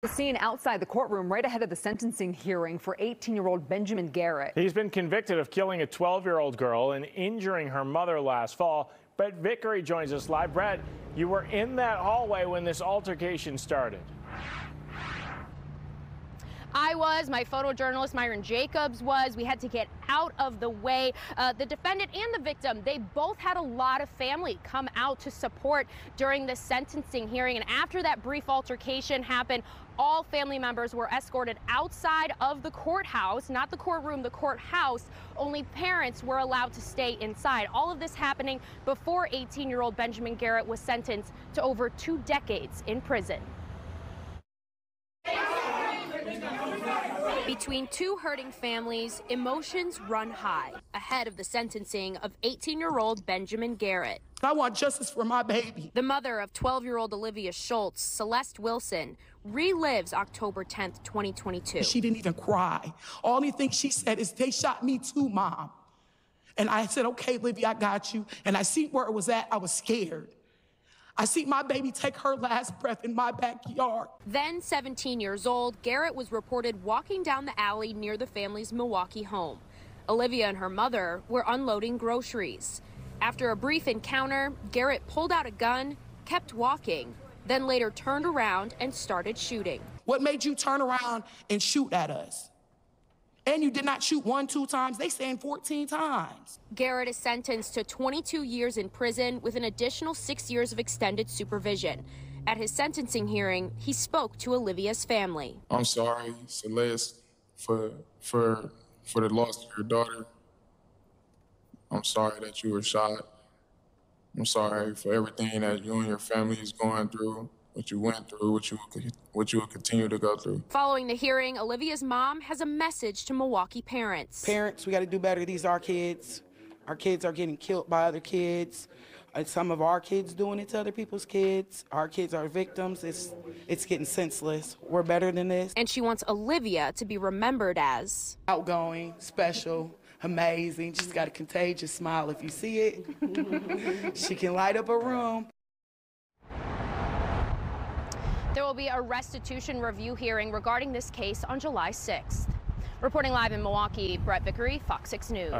The scene outside the courtroom right ahead of the sentencing hearing for 18-year-old Benjamin Garrett. He's been convicted of killing a 12-year-old girl and injuring her mother last fall. Brett Vickery joins us live. Brett, you were in that hallway when this altercation started. I was, my photojournalist Myron Jacobs was. We had to get out of the way. The defendant and the victim, they both had a lot of family come out to support during the sentencing hearing. And after that brief altercation happened, all family members were escorted outside of the courthouse, not the courtroom, the courthouse. Only parents were allowed to stay inside. All of this happening before 18-year-old Benjamin Garrett was sentenced to over 2 decades in prison. Between two hurting families, emotions run high ahead of the sentencing of 18-year-old Benjamin Garrett. I want justice for my baby. The mother of 12-year-old Olivia Shultz, Celeste Wilson, relives October 10th, 2022. She didn't even cry. Only thing she said is, "They shot me too, Mom." And I said, "Okay, Olivia, I got you." And I see where it was at. I was scared. I see my baby take her last breath in my backyard. Then 17 years old, Garrett was reported walking down the alley near the family's Milwaukee home. Olivia and her mother were unloading groceries. After a brief encounter, Garrett pulled out a gun, kept walking, then later turned around and started shooting. What made you turn around and shoot at us? And you did not shoot 1, 2 times. They saying 14 times. Garrett is sentenced to 22 years in prison with an additional 6 years of extended supervision. At his sentencing hearing, he spoke to Olivia's family. I'm sorry, Celeste, for the loss of your daughter. I'm sorry that you were shot. I'm sorry for everything that you and your family is going through, what you went through, what you will continue to go through. Following the hearing, Olivia's mom has a message to Milwaukee parents. Parents, we got to do better. These are our kids. Our kids are getting killed by other kids. Some of our kids doing it to other people's kids. Our kids are victims. It's getting senseless. We're better than this. And she wants Olivia to be remembered as outgoing, special, amazing. She's got a contagious smile. If you see it, she can light up a room. There will be a restitution review hearing regarding this case on July 6th. Reporting live in Milwaukee, Brett Vickery, FOX6 News.